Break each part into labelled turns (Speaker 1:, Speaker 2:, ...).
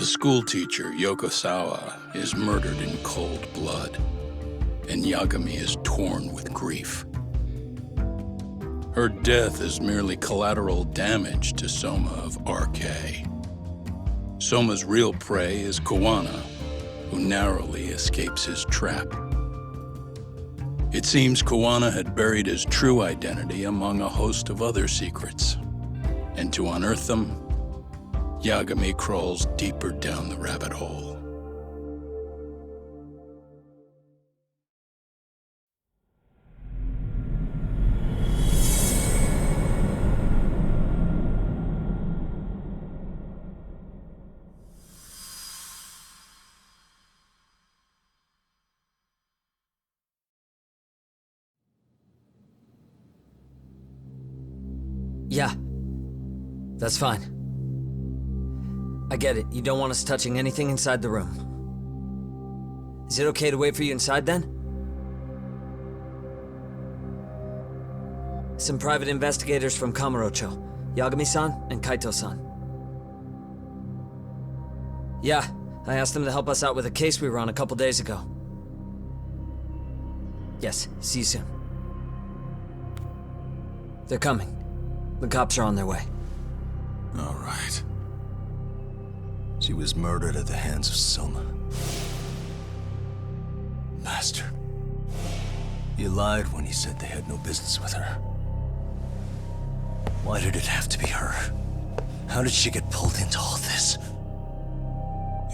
Speaker 1: The schoolteacher, Yokosawa, is murdered in cold blood, and Yagami is torn with grief. Her death is merely collateral damage to Soma of RK. Soma's real prey is Kawana, who narrowly escapes his trap. It seems Kawana had buried his true identity among a host of other secrets, and to unearth them, Yagami crawls deeper down the rabbit hole.
Speaker 2: Yeah, that's fine. I get it, you don't want us touching anything inside the room. Is it okay to wait for you inside then? Some private investigators from Kamurocho, Yagami-san and Kaito-san. Yeah, I asked them to help us out with a case we were on a couple days ago. Yes, see you soon. They're coming. The cops are on their way.
Speaker 3: All right. She was murdered at the hands of Soma. Bastard. He lied when he said they had no business with her. Why did it have to be her? How did she get pulled into all this?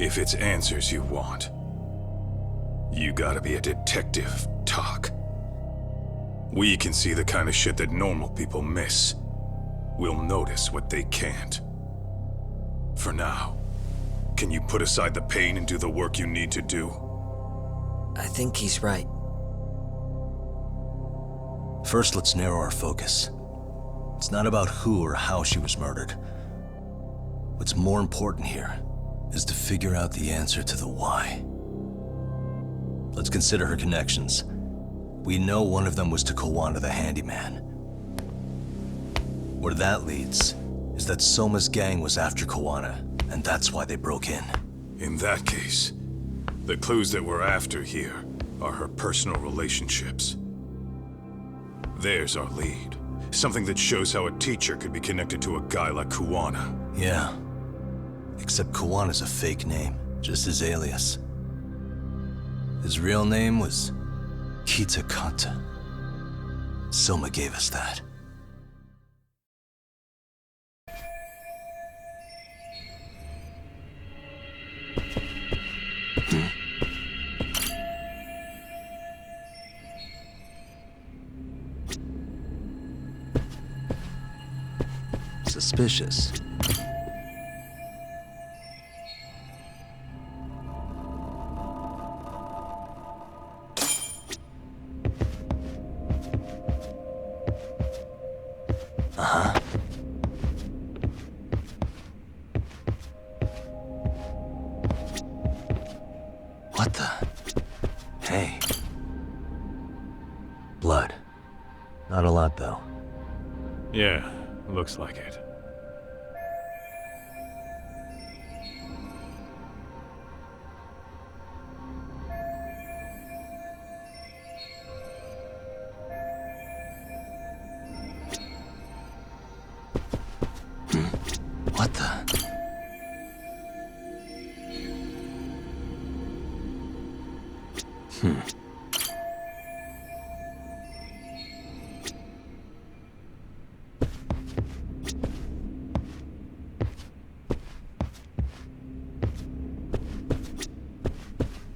Speaker 4: If it's answers you want, you gotta be a detective, Talk. We can see the kind of shit that normal people miss. We'll notice what they can't. For now, can you put aside the pain and do the work you need to do?
Speaker 2: I think he's right.
Speaker 3: First, let's narrow our focus. It's not about who or how she was murdered. What's more important here is to figure out the answer to the why. Let's consider her connections. We know one of them was to Kawana the handyman. Where that leads is that Soma's gang was after Kawana, and that's why they broke in.
Speaker 4: In that case, the clues that we're after here are her personal relationships. There's our lead. Something that shows how a teacher could be connected to a guy like Kawana.
Speaker 3: Yeah. Except Kawana's a fake name, just his alias. His real name was Kitakata. Soma gave us that. Suspicious. Uh-huh. What the? Hey. Blood. Not a lot, though.
Speaker 4: Yeah, looks like it.
Speaker 3: What the?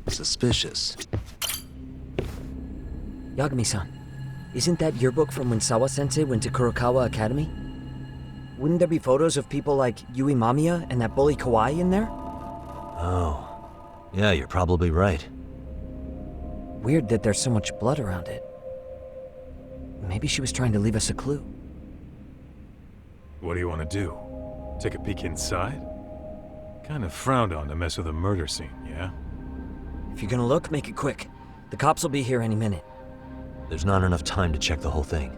Speaker 3: Suspicious.
Speaker 2: Yagami-san, isn't that your book from when Sawa-sensei went to Kurokawa Academy? Wouldn't there be photos of people like Yui Mamiya and that bully Kawai in there?
Speaker 3: Oh. Yeah, you're probably right.
Speaker 2: Weird that there's so much blood around it. Maybe she was trying to leave us a clue.
Speaker 4: What do you want to do? Take a peek inside? Kind of frowned on to mess with a murder scene, yeah?
Speaker 2: If you're gonna look, make it quick. The cops will be here any minute.
Speaker 3: There's not enough time to check the whole thing.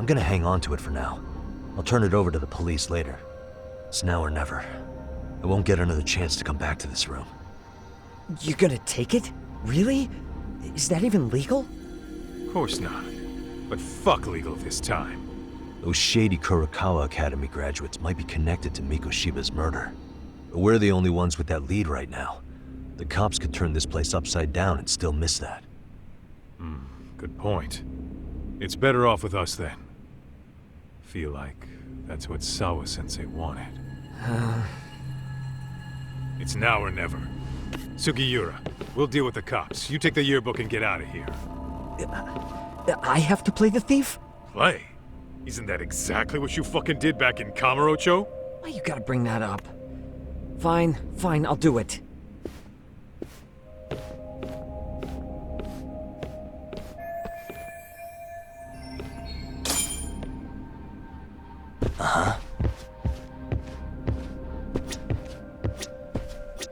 Speaker 3: I'm gonna hang on to it for now. I'll turn it over to the police later. It's now or never. I won't get another chance to come back to this room.
Speaker 2: You gonna take it? Really? Is that even legal?
Speaker 4: Of course not. But fuck legal this time.
Speaker 3: Those shady Kurokawa Academy graduates might be connected to Mikoshiba's murder. But we're the only ones with that lead right now. The cops could turn this place upside down and still miss that.
Speaker 4: Good point. It's better off with us then. Feel like that's what Sawa-sensei wanted. It's now or never. Sugiura, we'll deal with the cops. You take the yearbook and get out of here.
Speaker 2: I have to play the thief?
Speaker 4: Play? Isn't that exactly what you fucking did back in Kamurocho?
Speaker 2: Why you gotta bring that up? Fine, I'll do it.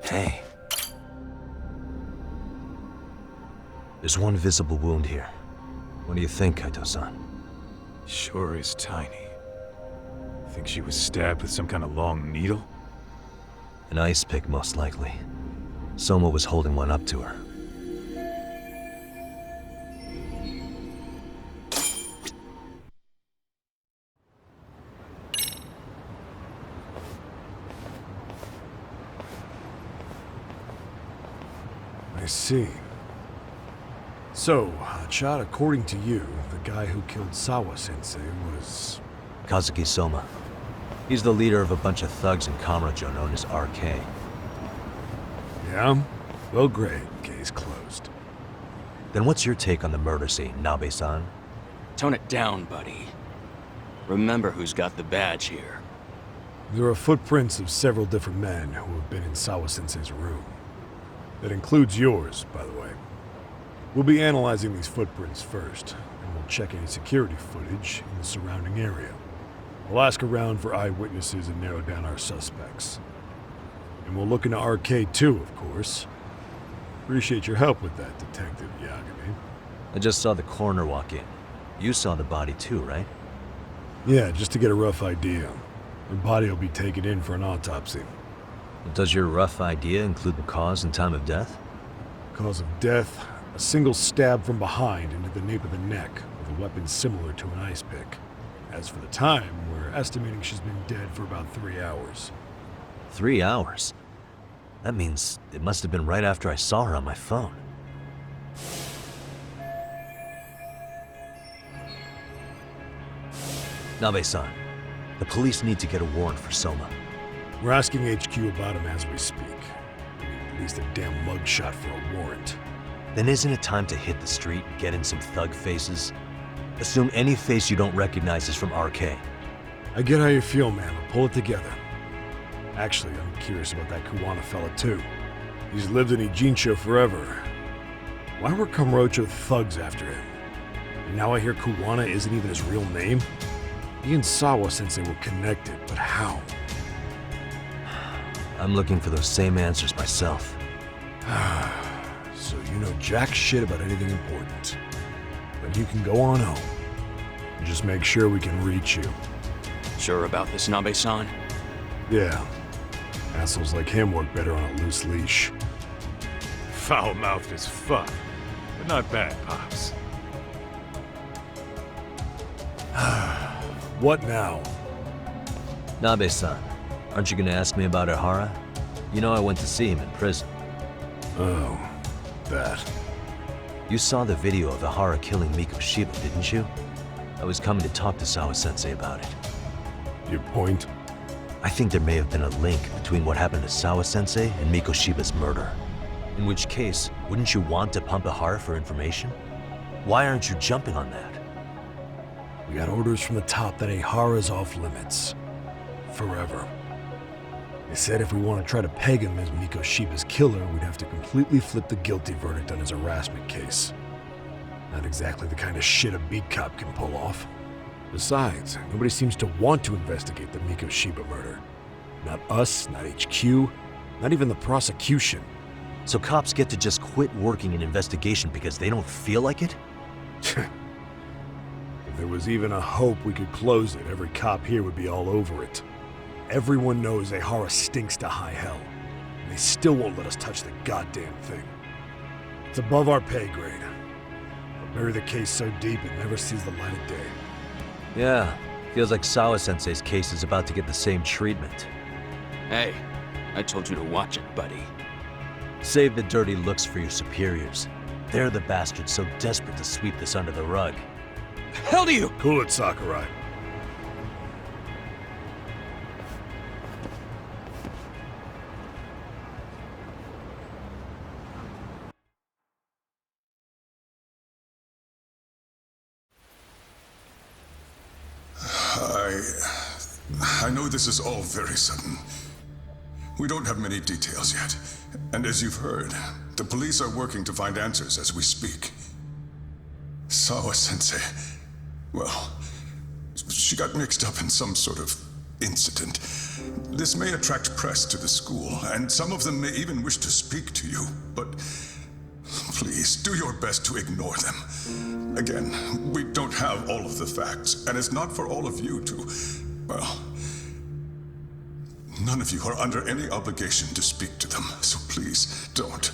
Speaker 3: Hey. There's one visible wound here. What do you think, Kaito-san?
Speaker 4: Sure is tiny. Think she was stabbed with some kind of long needle?
Speaker 3: An ice pick, most likely. Soma was holding one up to her.
Speaker 5: I see. So, Chad, according to you, the guy who killed Sawa-sensei was...
Speaker 3: Kazuki Soma. He's the leader of a bunch of thugs in Kamurocho known as RK.
Speaker 5: Yeah? Well, great. Case closed.
Speaker 3: Then what's your take on the murder scene, Nabe-san?
Speaker 6: Tone it down, buddy. Remember who's got the badge here.
Speaker 5: There are footprints of several different men who have been in Sawa-sensei's room. That includes yours, by the way. We'll be analyzing these footprints first, and we'll check any security footage in the surrounding area. We'll ask around for eyewitnesses and narrow down our suspects. And we'll look into RK too, of course. Appreciate your help with that, Detective Yagami.
Speaker 3: I just saw the coroner walk in. You saw the body too, right?
Speaker 5: Yeah, just to get a rough idea. Her body will be taken in for an autopsy.
Speaker 3: Does your rough idea include the cause and time of death?
Speaker 5: Cause of death, a single stab from behind into the nape of the neck with a weapon similar to an ice pick. As for the time, we're estimating she's been dead for about 3 hours.
Speaker 3: 3 hours? That means it must have been right after I saw her on my phone. Nabe-san, the police need to get a warrant for Soma.
Speaker 5: We're asking HQ about him as we speak. We need at least a damn mugshot for a warrant.
Speaker 3: Then isn't it time to hit the street and get in some thug faces? Assume any face you don't recognize is from RK.
Speaker 5: I get how you feel, man, but pull it together. Actually, I'm curious about that Kuwana fella too. He's lived in Ijincho forever. Why were Kamurocho thugs after him? And now I hear Kuwana isn't even his real name? He and Sawa-sensei were connected, but how?
Speaker 3: I'm looking for those same answers myself.
Speaker 5: So you know jack shit about anything important. But you can go on home. And just make sure we can reach you.
Speaker 6: Sure about this, Nabe-san?
Speaker 5: Yeah. Assholes like him work better on a loose leash.
Speaker 4: Foul-mouthed as fuck. But not bad, Pops.
Speaker 5: What now?
Speaker 3: Nabe-san, aren't you gonna ask me about Ihara? You know I went to see him in prison.
Speaker 5: Oh, that.
Speaker 3: You saw the video of Ihara killing Mikoshiba, didn't you? I was coming to talk to Sawa-sensei about it.
Speaker 5: Your point?
Speaker 3: I think there may have been a link between what happened to Sawa-sensei and Mikoshiba's murder. In which case, wouldn't you want to pump Ihara for information? Why aren't you jumping on that?
Speaker 5: We got orders from the top that Ihara's off limits. Forever. They said if we want to try to peg him as Mikoshiba's killer, we'd have to completely flip the guilty verdict on his harassment case. Not exactly the kind of shit a beat cop can pull off. Besides, nobody seems to want to investigate the Mikoshiba murder. Not us, not HQ, not even the prosecution.
Speaker 3: So cops get to just quit working an investigation because they don't feel like it?
Speaker 5: If there was even a hope we could close it, every cop here would be all over it. Everyone knows Ehara stinks to high hell, and they still won't let us touch the goddamn thing. It's above our pay grade. But bury the case so deep it never sees the light of day.
Speaker 3: Yeah, feels like Sawa-sensei's case is about to get the same treatment.
Speaker 6: Hey, I told you to watch it, buddy.
Speaker 3: Save the dirty looks for your superiors. They're the bastards so desperate to sweep this under the rug.
Speaker 6: Hell do you?
Speaker 5: Cool it, Sakurai.
Speaker 7: I know this is all very sudden. We don't have many details yet. And as you've heard, the police are working to find answers as we speak. Sawa-sensei, well, she got mixed up in some sort of incident. This may attract press to the school, and some of them may even wish to speak to you, but please, do your best to ignore them. Again, we don't have all of the facts, and it's not for all of you to, well, none of you are under any obligation to speak to them, so please, don't.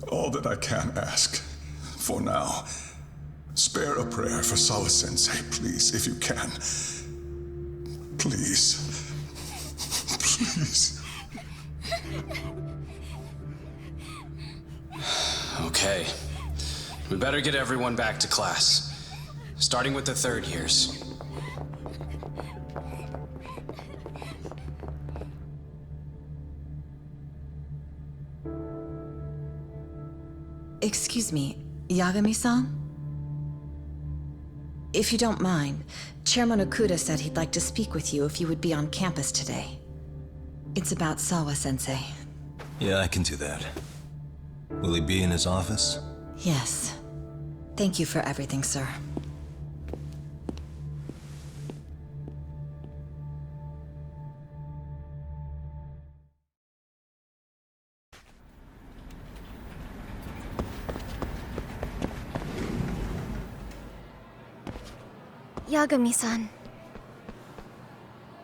Speaker 7: All that I can ask, for now, spare a prayer for Sawa-sensei, please, if you can. Please. Please.
Speaker 8: Okay. We better get everyone back to class. Starting with the third years.
Speaker 9: Excuse me, Yagami-san? If you don't mind, Chairman Okuda said he'd like to speak with you if you would be on campus today. It's about Sawa-sensei.
Speaker 3: Yeah, I can do that. Will he be in his office?
Speaker 9: Yes. Thank you for everything, sir.
Speaker 10: Yagami-san.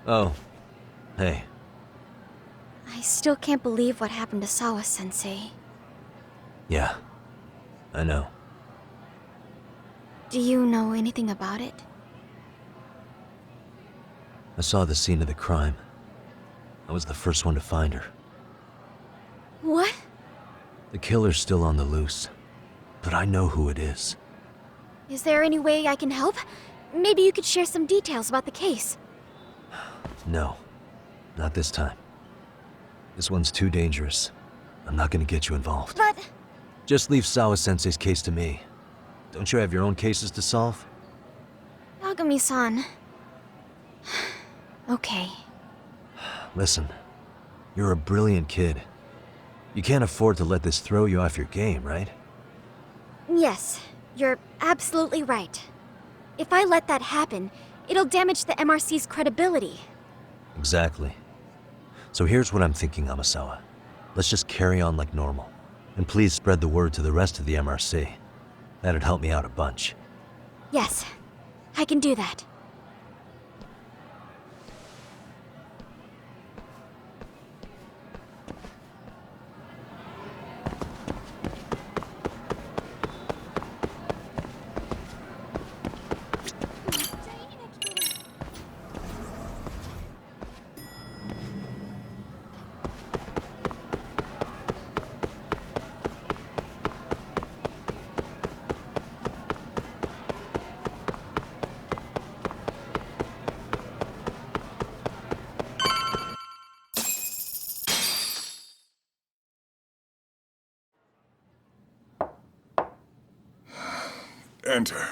Speaker 3: Oh, hey.
Speaker 10: I still can't believe what happened to Sawa-sensei.
Speaker 3: Yeah, I know.
Speaker 10: Do you know anything about it?
Speaker 3: I saw the scene of the crime. I was the first one to find her.
Speaker 10: What?
Speaker 3: The killer's still on the loose, but I know who it is.
Speaker 10: Is there any way I can help? Maybe you could share some details about the case.
Speaker 3: No, not this time. This one's too dangerous. I'm not gonna get you involved.
Speaker 10: But...
Speaker 3: Just leave Sawa-sensei's case to me. Don't you have your own cases to solve?
Speaker 10: Yagami-san... Okay.
Speaker 3: Listen, you're a brilliant kid. You can't afford to let this throw you off your game, right?
Speaker 10: Yes, you're absolutely right. If I let that happen, it'll damage the MRC's credibility.
Speaker 3: Exactly. So here's what I'm thinking, Amasawa. Let's just carry on like normal. And please spread the word to the rest of the MRC. That'd help me out a bunch.
Speaker 10: Yes, I can do that.
Speaker 7: Enter.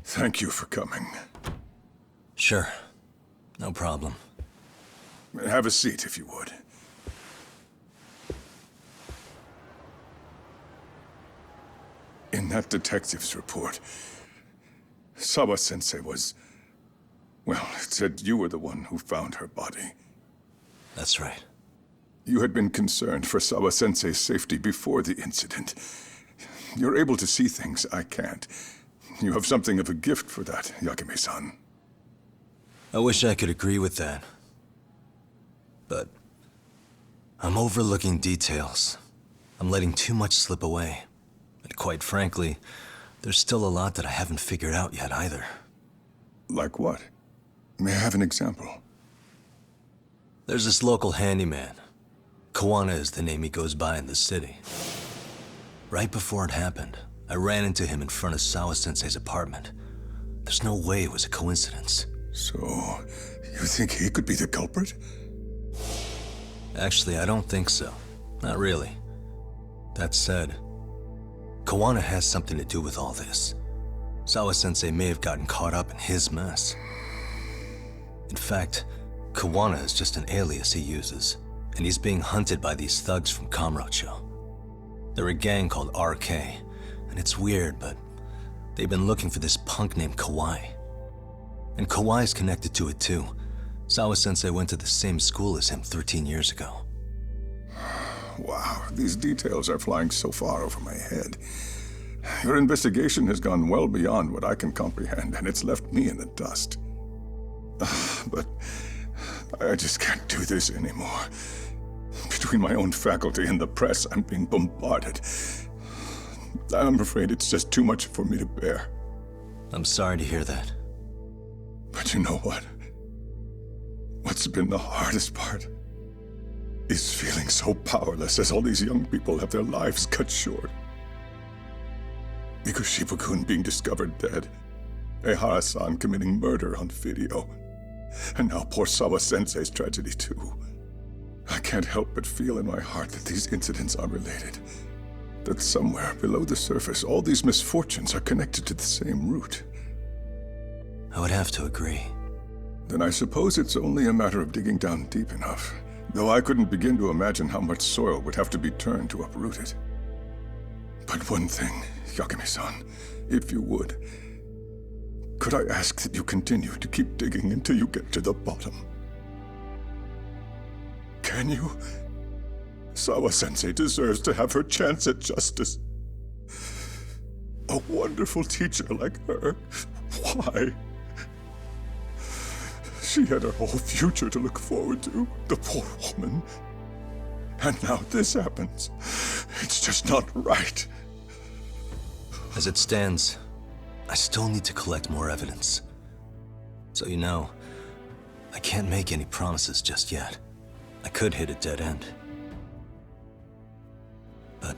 Speaker 7: Thank you for coming.
Speaker 3: Sure. No problem.
Speaker 7: Have a seat, if you would. In that detective's report, Sawa-sensei was... well, it said you were the one who found her body.
Speaker 3: That's right.
Speaker 7: You had been concerned for Sawa-sensei's safety before the incident. You're able to see things I can't. You have something of a gift for that, Yagami-san.
Speaker 3: I wish I could agree with that. But I'm overlooking details. I'm letting too much slip away. And quite frankly, there's still a lot that I haven't figured out yet either.
Speaker 7: Like what? May I have an example?
Speaker 3: There's this local handyman. Kawana is the name he goes by in the city. Right before it happened, I ran into him in front of Sawa-sensei's apartment. There's no way it was a coincidence.
Speaker 7: So, you think he could be the culprit?
Speaker 3: Actually, I don't think so. Not really. That said, Kawana has something to do with all this. Sawa-sensei may have gotten caught up in his mess. In fact, Kawana is just an alias he uses, and he's being hunted by these thugs from Kamurocho. They're a gang called RK, and it's weird, but they've been looking for this punk named Kawai. And Kawai's connected to it too. Sawa-sensei went to the same school as him 13 years ago.
Speaker 7: Wow, these details are flying so far over my head. Your investigation has gone well beyond what I can comprehend, and it's left me in the dust. But I just can't do this anymore. Between my own faculty and the press, I'm being bombarded. I'm afraid it's just too much for me to bear.
Speaker 3: I'm sorry to hear that.
Speaker 7: But you know what? What's been the hardest part is feeling so powerless as all these young people have their lives cut short. Mikoshiba-kun being discovered dead, Ehara-san committing murder on video, and now poor Sawa-sensei's tragedy too. I can't help but feel in my heart that these incidents are related. That somewhere below the surface, all these misfortunes are connected to the same root.
Speaker 3: I would have to agree.
Speaker 7: Then I suppose it's only a matter of digging down deep enough. Though I couldn't begin to imagine how much soil would have to be turned to uproot it. But one thing, Yagami-san, if you would, could I ask that you continue to keep digging until you get to the bottom? Can you? Sawa-sensei deserves to have her chance at justice. A wonderful teacher like her. Why? She had her whole future to look forward to, the poor woman. And now this happens. It's just not right.
Speaker 3: As it stands, I still need to collect more evidence. So you know, I can't make any promises just yet. I could hit a dead end. But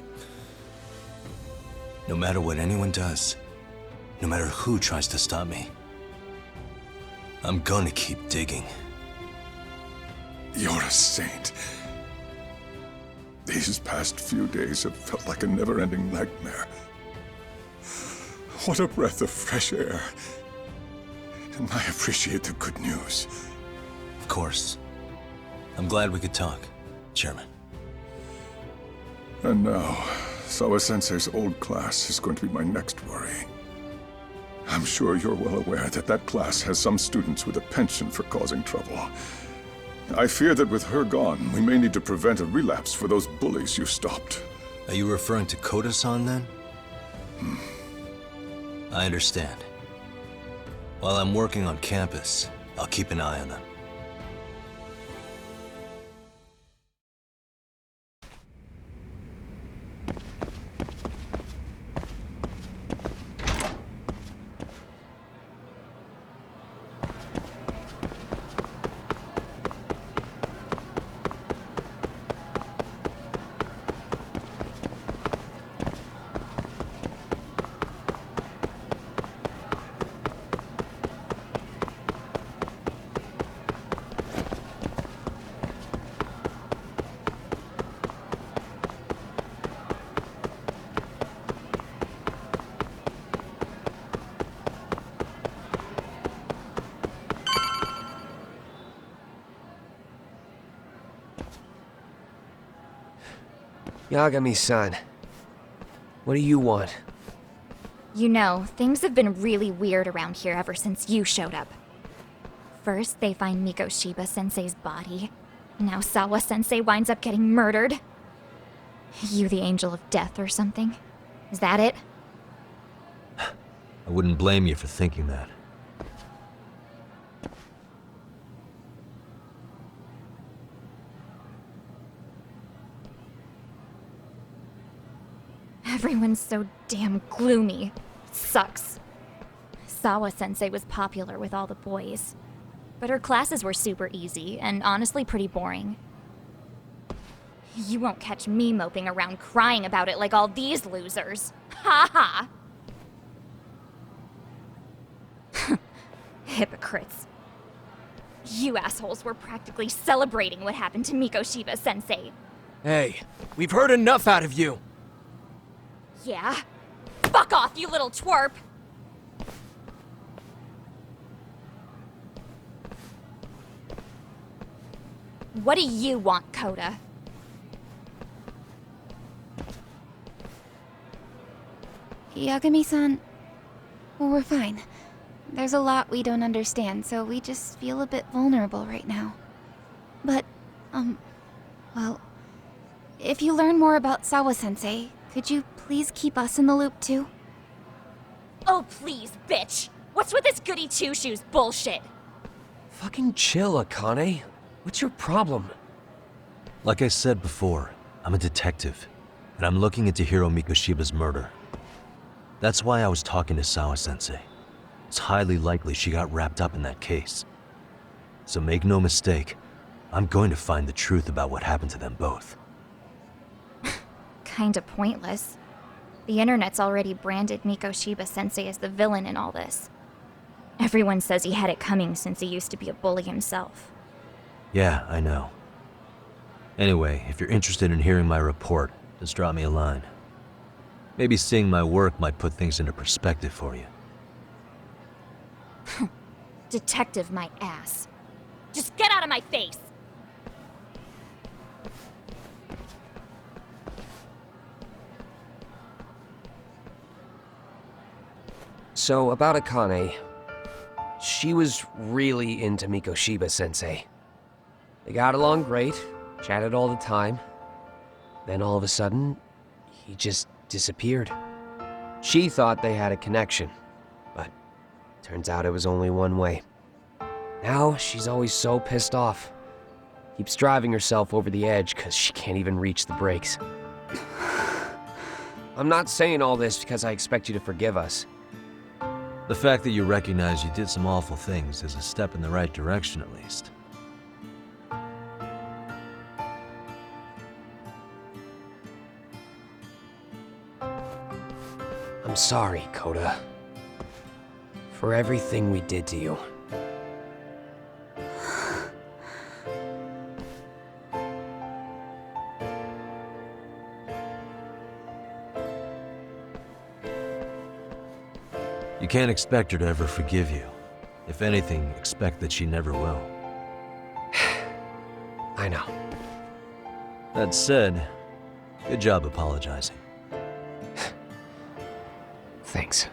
Speaker 3: no matter what anyone does, no matter who tries to stop me, I'm gonna keep digging.
Speaker 7: You're a saint. These past few days have felt like a never-ending nightmare. What a breath of fresh air. And I appreciate the good news.
Speaker 3: Of course. I'm glad we could talk, Chairman.
Speaker 7: And now, Sawa-sensei's old class is going to be my next worry. I'm sure you're well aware that that class has some students with a penchant for causing trouble. I fear that with her gone, we may need to prevent a relapse for those bullies you stopped.
Speaker 3: Are you referring to Koda-san then? I understand. While I'm working on campus, I'll keep an eye on them.
Speaker 11: Yagami-san, what do you want?
Speaker 10: You know, things have been really weird around here ever since you showed up. First, they find Mikoshiba-sensei's body. Now Sawa-sensei winds up getting murdered. You the angel of death or something? Is that it?
Speaker 3: I wouldn't blame you for thinking that.
Speaker 10: Everyone's so damn gloomy. It sucks. Sawa-sensei was popular with all the boys. But her classes were super easy, and honestly pretty boring. You won't catch me moping around crying about it like all these losers. Ha ha! Hypocrites. You assholes were practically celebrating what happened to Mikoshiba-sensei.
Speaker 11: Hey, we've heard enough out of you.
Speaker 10: Yeah? Fuck off, you little twerp! What do you want, Koda?
Speaker 12: Yagami-san, we're fine. There's a lot we don't understand, so we just feel a bit vulnerable right now. But, well, if you learn more about Sawa-sensei, could you please keep us in the loop too?
Speaker 10: Oh please, bitch! What's with this goody two-shoes bullshit?
Speaker 11: Fucking chill, Akane. What's your problem?
Speaker 3: Like I said before, I'm a detective, and I'm looking into Hiro Mikoshiba's murder. That's why I was talking to Sawa-sensei. It's highly likely she got wrapped up in that case. So make no mistake, I'm going to find the truth about what happened to them both.
Speaker 10: Kinda pointless. The internet's already branded Mikoshiba-sensei as the villain in all this. Everyone says he had it coming since he used to be a bully himself.
Speaker 3: Yeah, I know. Anyway, if you're interested in hearing my report, just drop me a line. Maybe seeing my work might put things into perspective for you.
Speaker 10: Detective my ass. Just get out of my face!
Speaker 11: So, about Akane. She was really into Mikoshiba-sensei. They got along great, chatted all the time. Then all of a sudden, he just disappeared. She thought they had a connection, but turns out it was only one way. Now, she's always so pissed off. Keeps driving herself over the edge because she can't even reach the brakes. I'm not saying all this because I expect you to forgive us.
Speaker 3: The fact that you recognize you did some awful things is a step in the right direction, at least.
Speaker 11: I'm sorry, Koda. For everything we did to you.
Speaker 3: You can't expect her to ever forgive you. If anything, expect that she never will.
Speaker 11: I know.
Speaker 3: That said, good job apologizing.
Speaker 11: Thanks.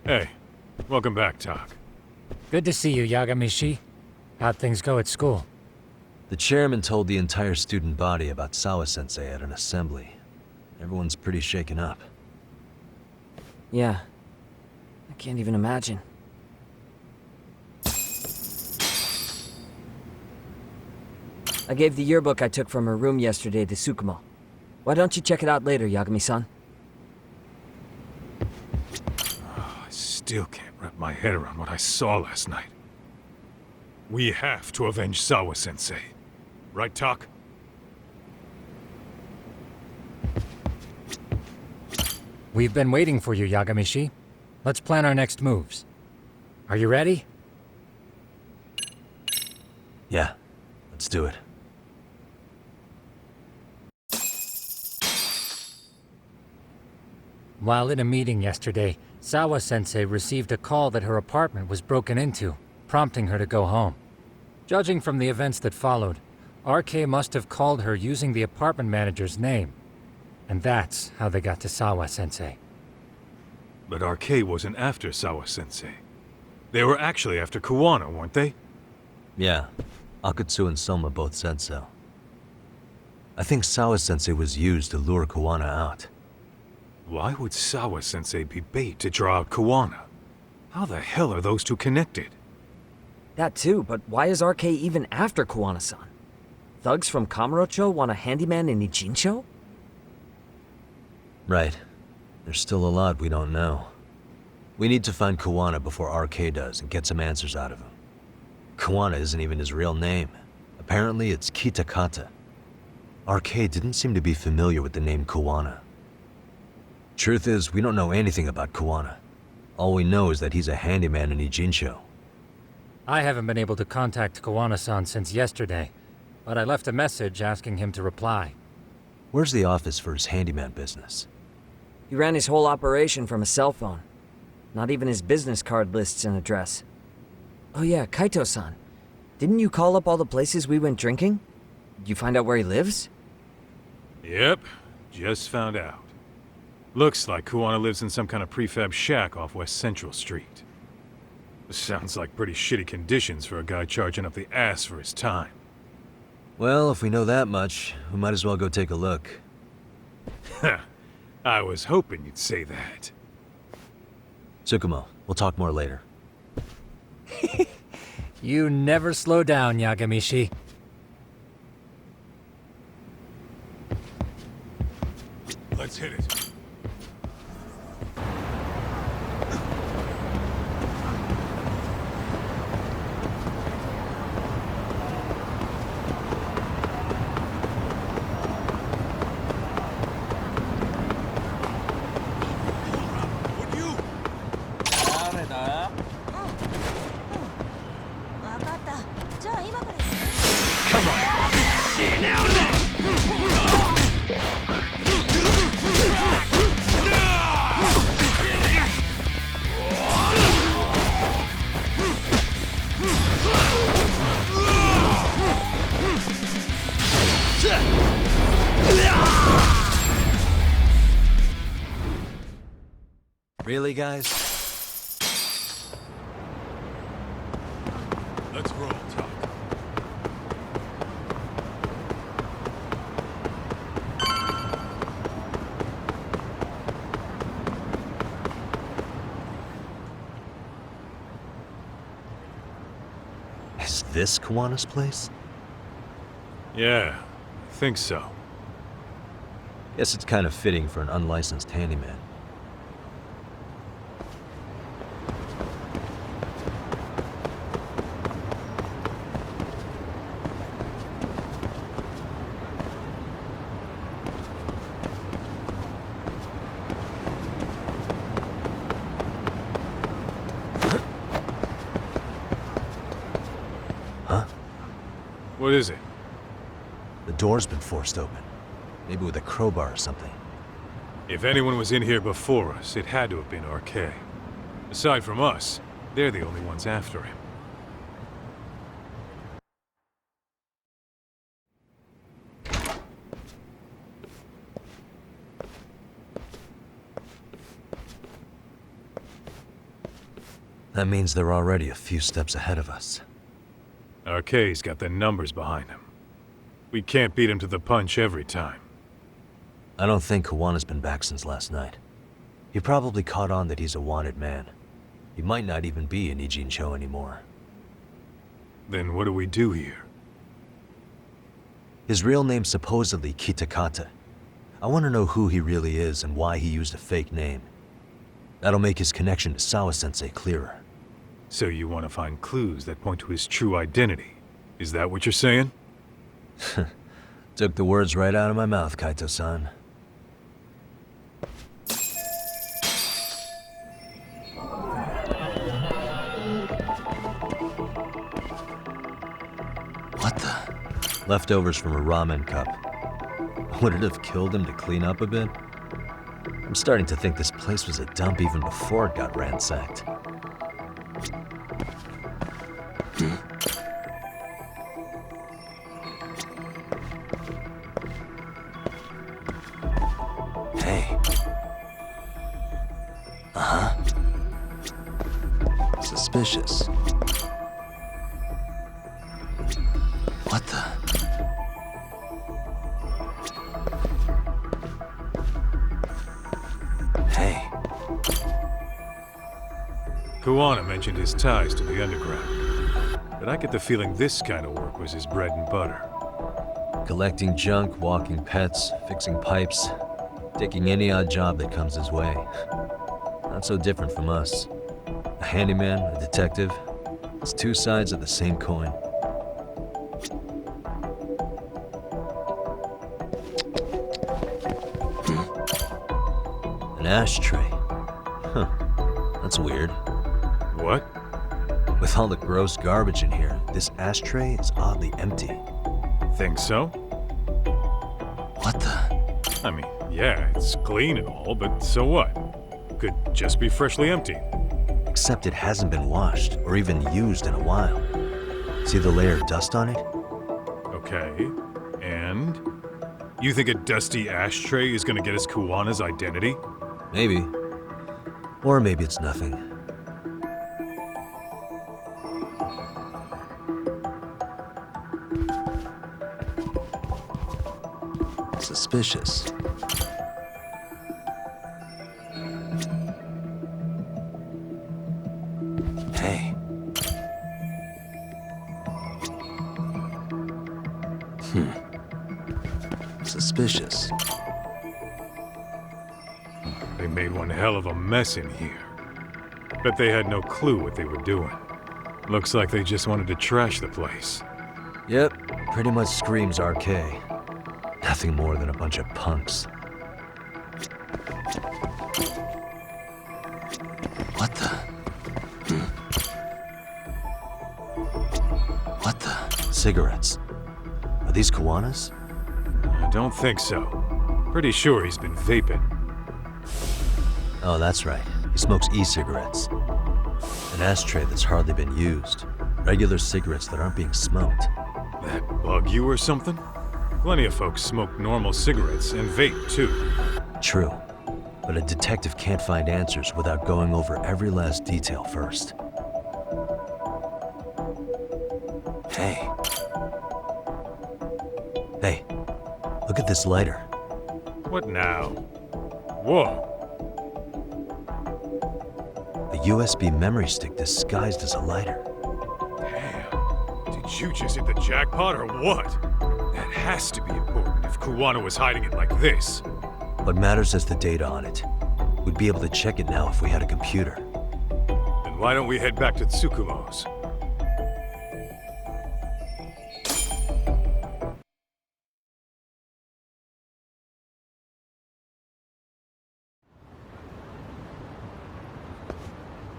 Speaker 4: Hey, welcome back, Tak.
Speaker 13: Good to see you, Yagamishi. How'd things go at school?
Speaker 3: The chairman told the entire student body about Sawa-sensei at an assembly. Everyone's pretty shaken up.
Speaker 2: Yeah. I can't even imagine. I gave the yearbook I took from her room yesterday to Tsukumo. Why don't you check it out later, Yagami-san?
Speaker 4: I still can't wrap my head around what I saw last night. We have to avenge Sawa-sensei. Right, Tak?
Speaker 13: We've been waiting for you, Yagamishi. Let's plan our next moves. Are you ready?
Speaker 3: Yeah, let's do it.
Speaker 13: While in a meeting yesterday, Sawa-sensei received a call that her apartment was broken into, prompting her to go home. Judging from the events that followed, RK must have called her using the apartment manager's name. And that's how they got to Sawa-sensei.
Speaker 4: But RK wasn't after Sawa-sensei. They were actually after Kuwana, weren't they?
Speaker 3: Yeah, Akutsu and Soma both said so. I think Sawa-sensei was used to lure Kuwana out.
Speaker 4: Why would Sawa-sensei be bait to draw out Kuwana? How the hell are those two connected?
Speaker 2: That too, but why is RK even after Kuwana-san? Thugs from Kamurocho want a handyman in Ijincho?
Speaker 3: Right. There's still a lot we don't know. We need to find Kuwana before RK does and get some answers out of him. Kuwana isn't even his real name. Apparently it's Kitakata. RK didn't seem to be familiar with the name Kuwana. Truth is, we don't know anything about Kuwana. All we know is that he's a handyman in Ijincho.
Speaker 13: I haven't been able to contact Kuwana-san since yesterday, but I left a message asking him to reply.
Speaker 3: Where's the office for his handyman business?
Speaker 2: He ran his whole operation from a cell phone. Not even his business card lists an address. Oh yeah, Kaito-san. Didn't you call up all the places we went drinking? Did you find out where he lives?
Speaker 4: Yep, just found out. Looks like Kuwana lives in some kind of prefab shack off West Central Street. Sounds like pretty shitty conditions for a guy charging up the ass for his time.
Speaker 3: Well, if we know that much, we might as well go take a look.
Speaker 4: I was hoping you'd say that.
Speaker 3: Tsukumo, we'll talk more later.
Speaker 13: You never slow down, Yagamishi.
Speaker 4: Let's hit it.
Speaker 3: Really, guys?
Speaker 4: Let's roll, Tak.
Speaker 3: Is this Kuwana's place?
Speaker 4: Yeah, I think so.
Speaker 3: Guess it's kind of fitting for an unlicensed handyman.
Speaker 4: What is it?
Speaker 3: The door's been forced open. Maybe with a crowbar or something.
Speaker 4: If anyone was in here before us, it had to have been RK. Aside from us, they're the only ones after him.
Speaker 3: That means they're already a few steps ahead of us.
Speaker 4: RK's got the numbers behind him. We can't beat him to the punch every time.
Speaker 3: I don't think Kuwana's been back since last night. He probably caught on that he's a wanted man. He might not even be in Ijincho anymore.
Speaker 4: Then what do we do here?
Speaker 3: His real name's supposedly Kitakata. I want to know who he really is and why he used a fake name. That'll make his connection to Sawa-sensei clearer.
Speaker 4: So you want to find clues that point to his true identity? Is that what you're saying?
Speaker 3: Took the words right out of my mouth, Kaito-san. What the? Leftovers from a ramen cup. Would it have killed him to clean up a bit? I'm starting to think this place was a dump even before it got ransacked. Hey. Uh-huh. Suspicious. What the? Hey.
Speaker 4: Kuwana mentioned his ties to the underground. But I get the feeling this kind of work was his bread and butter.
Speaker 3: Collecting junk, walking pets, fixing pipes, taking any odd job that comes his way. Not so different from us. A handyman, a detective. It's two sides of the same coin. An ashtray. Huh. That's weird.
Speaker 4: What?
Speaker 3: With all the gross garbage in here, this ashtray is oddly empty.
Speaker 4: Think so?
Speaker 3: What the?
Speaker 4: I mean, yeah, it's clean and all, but so what? Could just be freshly emptied.
Speaker 3: Except it hasn't been washed or even used in a while. See the layer of dust on it?
Speaker 4: Okay, and? You think a dusty ashtray is gonna get us Kuwana's identity?
Speaker 3: Maybe. Or maybe it's nothing. Suspicious. Hey. Suspicious.
Speaker 4: They made one hell of a mess in here. Bet they had no clue what they were doing. Looks like they just wanted to trash the place.
Speaker 3: Yep, pretty much screams RK. Nothing more than a bunch of punks. What the? What the? Cigarettes. Are these Kuwana's?
Speaker 4: I don't think so. Pretty sure he's been vaping.
Speaker 3: Oh, that's right. He smokes e-cigarettes. An ashtray that's hardly been used. Regular cigarettes that aren't being smoked.
Speaker 4: That bug you or something? Plenty of folks smoke normal cigarettes and vape, too.
Speaker 3: True. But a detective can't find answers without going over every last detail first. Hey. Hey, look at this lighter.
Speaker 4: What now? Whoa.
Speaker 3: A USB memory stick disguised as a lighter.
Speaker 4: Damn. Did you just hit the jackpot or what? That has to be important if Kuwana was hiding it like this.
Speaker 3: What matters is the data on it. We'd be able to check it now if we had a computer.
Speaker 4: Then why don't we head back to Tsukumo's?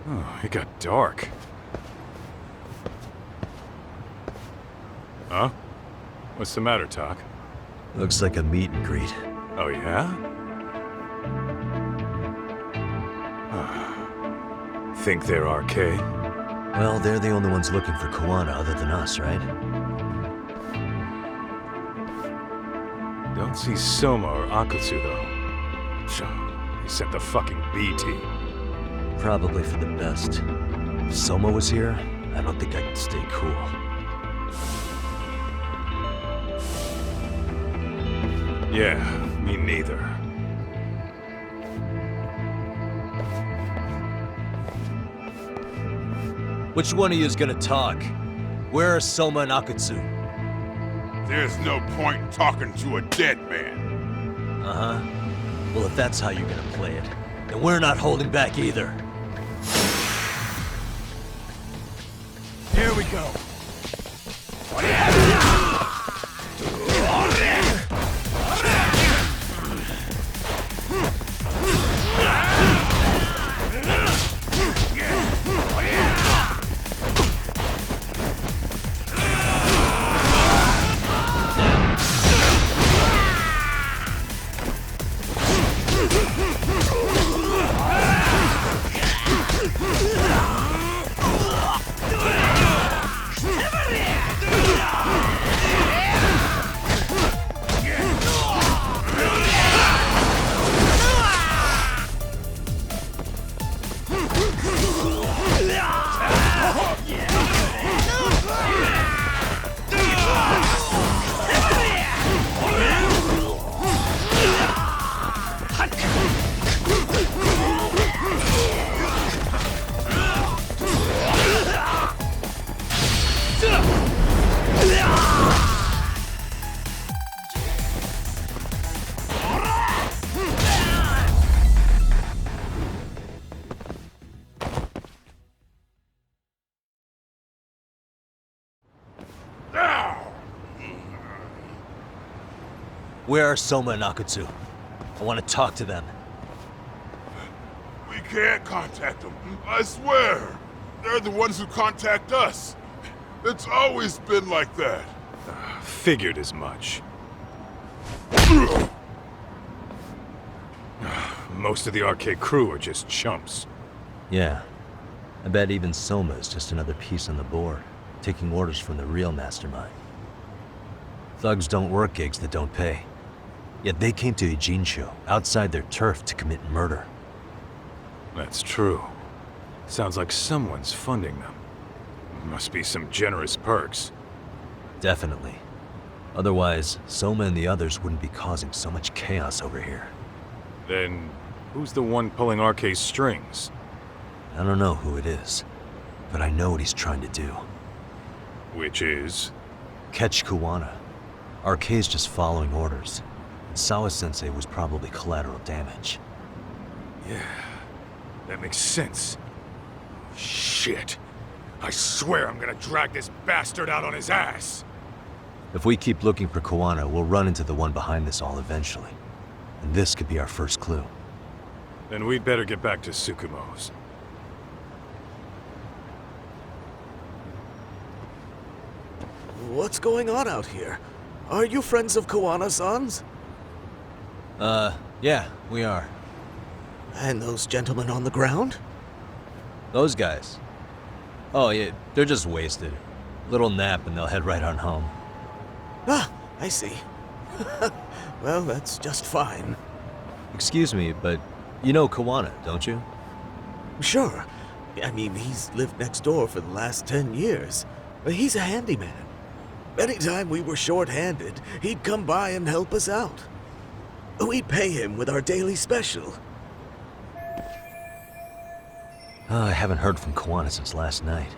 Speaker 4: Oh, it got dark. Huh? What's the matter, Tak?
Speaker 3: Looks like a meet and greet.
Speaker 4: Oh, yeah? Think they're RK?
Speaker 3: Well, they're the only ones looking for Kuwana other than us, right?
Speaker 4: Don't see Soma or Akutsu, though. So, they sent the fucking B team.
Speaker 3: Probably for the best. If Soma was here, I don't think I could stay cool.
Speaker 4: Yeah, me neither.
Speaker 3: Which one of you is gonna talk? Where are Soma and Akatsu?
Speaker 14: There's no point in talking to a dead man.
Speaker 3: Uh-huh. Well, if that's how you're gonna play it, then we're not holding back either. Here we go. Where are Soma and Akatsu? I want to talk to them.
Speaker 14: We can't contact them, I swear. They're the ones who contact us. It's always been like that.
Speaker 4: Figured as much. Most of the arcade crew are just chumps.
Speaker 3: Yeah. I bet even Soma is just another piece on the board, taking orders from the real mastermind. Thugs don't work gigs that don't pay. Yet they came to Ijincho, outside their turf, to commit murder.
Speaker 4: That's true. Sounds like someone's funding them. Must be some generous perks.
Speaker 3: Definitely. Otherwise, Soma and the others wouldn't be causing so much chaos over here.
Speaker 4: Then, who's the one pulling RK's strings?
Speaker 3: I don't know who it is, but I know what he's trying to do.
Speaker 4: Which is?
Speaker 3: Catch Kuwana. RK's just following orders. And Sawa-sensei was probably collateral damage.
Speaker 4: Yeah, that makes sense. Shit. I swear I'm gonna drag this bastard out on his ass!
Speaker 3: If we keep looking for Kuwana, we'll run into the one behind this all eventually. And this could be our first clue.
Speaker 4: Then we'd better get back to Tsukumo's.
Speaker 15: What's going on out here? Are you friends of Kuwana-san's?
Speaker 3: Yeah, we are.
Speaker 15: And those gentlemen on the ground?
Speaker 3: Those guys? Oh, yeah, they're just wasted. Little nap and they'll head right on home.
Speaker 15: Ah, I see. Well, that's just fine.
Speaker 3: Excuse me, but you know Kuwana, don't you?
Speaker 15: Sure. I mean, he's lived next door for the last 10 years. He's a handyman. Anytime we were short-handed, he'd come by and help us out. We'd pay him with our daily special.
Speaker 3: I haven't heard from Kuwana since last night.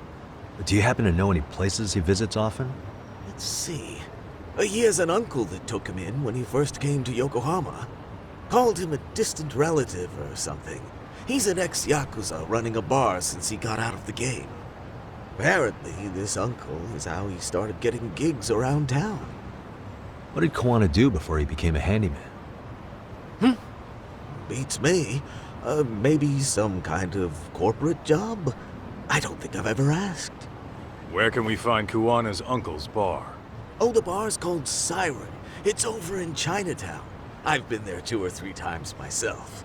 Speaker 3: But do you happen to know any places he visits often?
Speaker 15: Let's see. He has an uncle that took him in when he first came to Yokohama. Called him a distant relative or something. He's an ex-Yakuza running a bar since he got out of the game. Apparently, this uncle is how he started getting gigs around town.
Speaker 3: What did Kuwana do before he became a handyman?
Speaker 15: Beats me. Maybe some kind of corporate job? I don't think I've ever asked.
Speaker 4: Where can we find Kuwana's uncle's bar?
Speaker 15: Oh, the bar's called Siren. It's over in Chinatown. I've been there 2 or 3 times myself.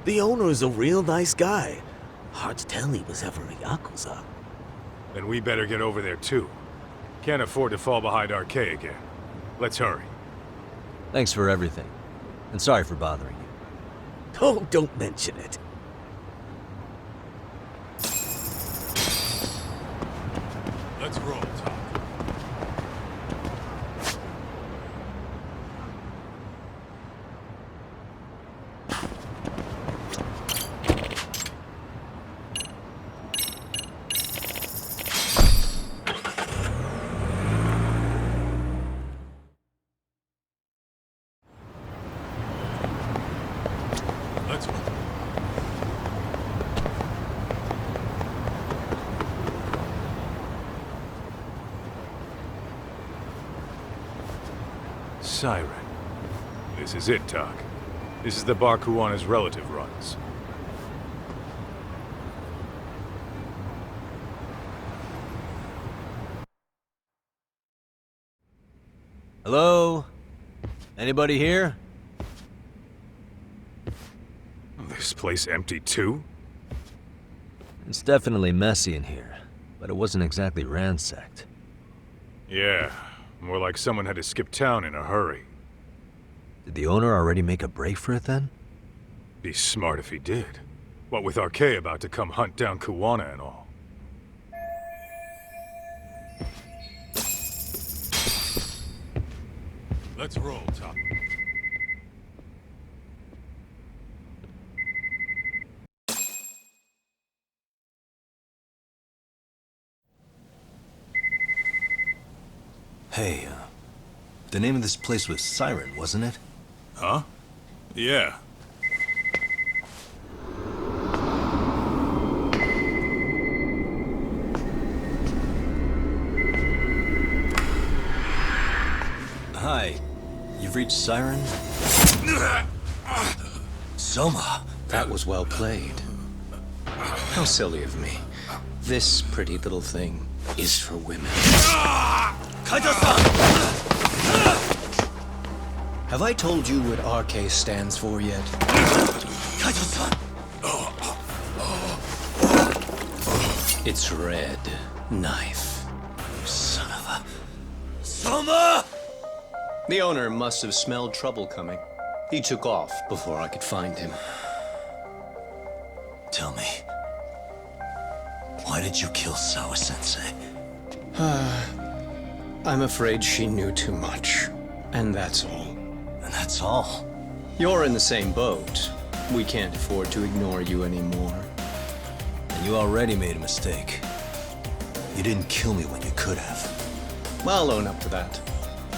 Speaker 15: The owner's a real nice guy. Hard to tell he was ever a Yakuza.
Speaker 4: Then we better get over there too. Can't afford to fall behind RK again. Let's hurry.
Speaker 3: Thanks for everything. And sorry for bothering you.
Speaker 15: Oh, don't mention it.
Speaker 14: Let's roll, Tom. Let's roll.
Speaker 4: Siren. This is it, Doc. This is the bar Kuwana's relative runs.
Speaker 3: Hello? Anybody here?
Speaker 4: This place empty too?
Speaker 3: It's definitely messy in here, but it wasn't exactly ransacked.
Speaker 4: Yeah, more like someone had to skip town in a hurry.
Speaker 3: Did the owner already make a break for it then?
Speaker 4: Be smart if he did. What with Arkay about to come hunt down Kuwana and all.
Speaker 14: Let's roll, Tom.
Speaker 3: Hey, the name of this place was Siren, wasn't it?
Speaker 4: Huh? Yeah.
Speaker 3: Hi. You've reached Siren? Soma!
Speaker 16: That was well played. How silly of me. This pretty little thing is for women.
Speaker 3: Kaito-san!
Speaker 16: Have I told you what RK stands for yet?
Speaker 3: Kaito-san!
Speaker 16: It's Red Knife.
Speaker 3: Son of a... Soma!
Speaker 16: The owner must have smelled trouble coming. He took off before I could find him.
Speaker 3: Tell me, why did you kill Sawa-sensei?
Speaker 16: I'm afraid she knew too much. And that's all.
Speaker 3: And that's all?
Speaker 16: You're in the same boat. We can't afford to ignore you anymore.
Speaker 3: And you already made a mistake. You didn't kill me when you could have.
Speaker 16: I'll own up to that.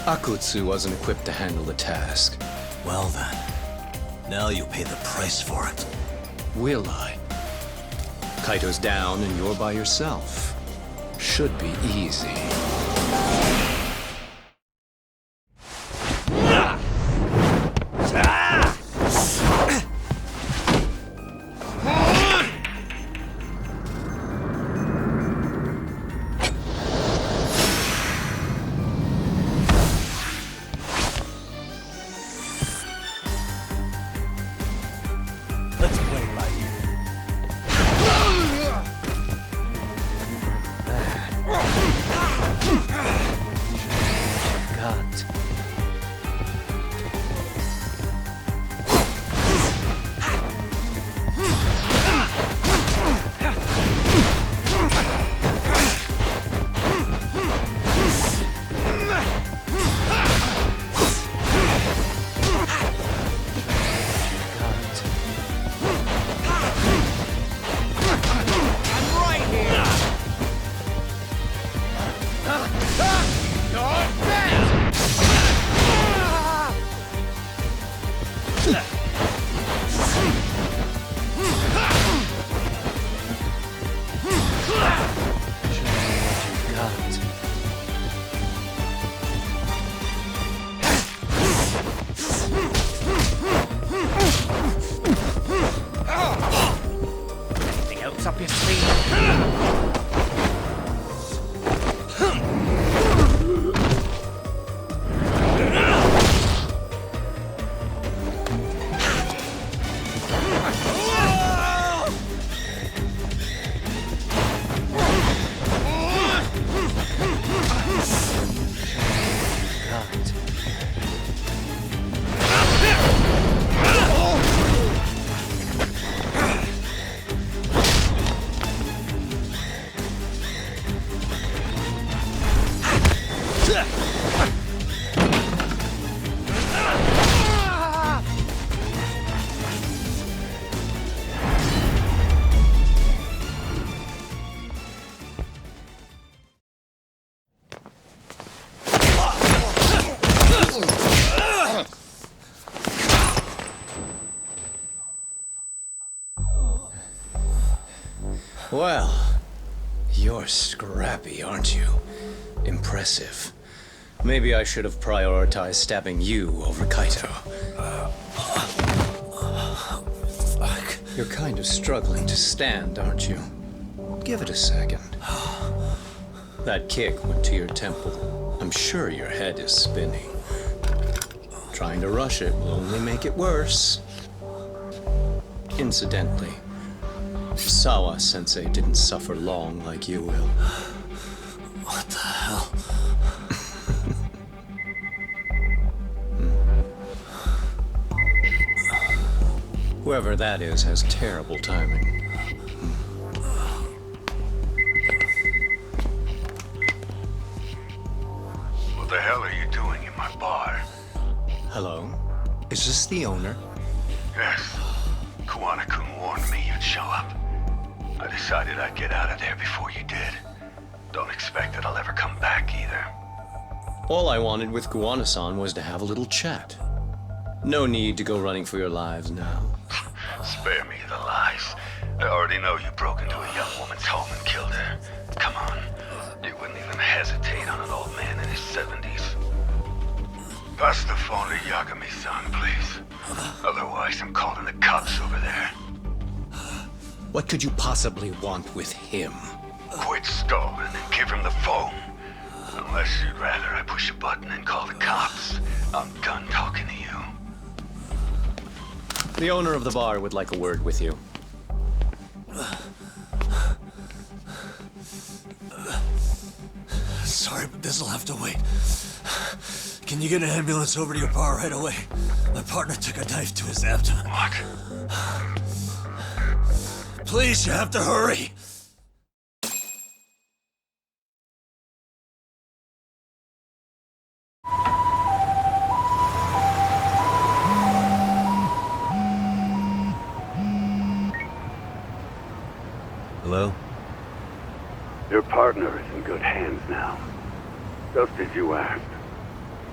Speaker 16: Akutsu wasn't equipped to handle the task.
Speaker 3: Well then, now you'll pay the price for it.
Speaker 16: Will I? Kaito's down and you're by yourself. Should be easy.
Speaker 3: Let's play it by ear. God.
Speaker 17: Anything else up your sleeve?
Speaker 16: Well, you're scrappy, aren't you? Impressive. Maybe I should have prioritized stabbing you over Kaito. Fuck. You're kind of struggling to stand, aren't you? Give it a second. That kick went to your temple. I'm sure your head is spinning. Trying to rush it will only make it worse. Incidentally, Sawa-sensei didn't suffer long like you will.
Speaker 3: What the hell?
Speaker 16: Whoever that is has terrible timing.
Speaker 18: What the hell are you doing in my bar?
Speaker 16: Hello? Is this the owner?
Speaker 18: Yes. Kuwana-kun warned me you'd show up. I decided I'd get out of there before you did. Don't expect that I'll ever come back either.
Speaker 16: All I wanted with Kuwana-san was to have a little chat. No need to go running for your lives now.
Speaker 18: Spare me the lies. I already know you broke into a young woman's home and killed her. Come on. You wouldn't even hesitate on an old man in his 70s. Pass the phone to Yagami-san, please. Otherwise, I'm calling the cops over there.
Speaker 16: What could you possibly want with him?
Speaker 18: Quit stalling and give him the phone. Unless you'd rather I push a button and call the cops. I'm done talking to you.
Speaker 16: The owner of the bar would like a word with you.
Speaker 3: Sorry, but this'll have to wait. Can you get an ambulance over to your bar right away? My partner took a knife to his abdomen.
Speaker 18: What?
Speaker 3: Please, you have to hurry! Hello?
Speaker 18: Your partner is in good hands now. Just as you asked.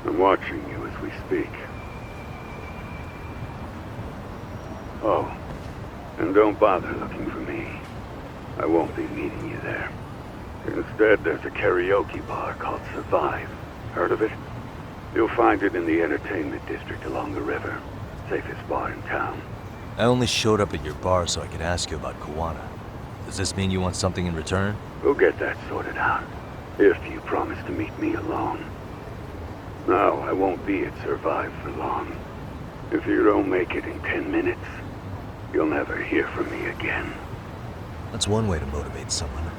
Speaker 18: I'm watching you as we speak. Oh, and don't bother looking for me. I won't be meeting you there. Instead, there's a karaoke bar called Survive. Heard of it? You'll find it in the entertainment district along the river. Safest bar in town.
Speaker 3: I only showed up at your bar so I could ask you about Kuwana. Does this mean you want something in return?
Speaker 18: We'll get that sorted out. If you promise to meet me alone. No, I won't be at Survive for long. If you don't make it in 10 minutes, you'll never hear from me again.
Speaker 3: That's one way to motivate someone.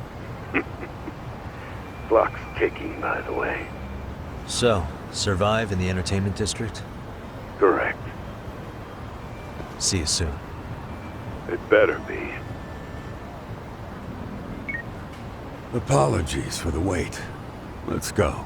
Speaker 18: Clock's ticking, by the way.
Speaker 3: So, Survive in the entertainment district?
Speaker 18: Correct.
Speaker 3: See you soon.
Speaker 18: It better be.
Speaker 14: Apologies for the wait. Let's go.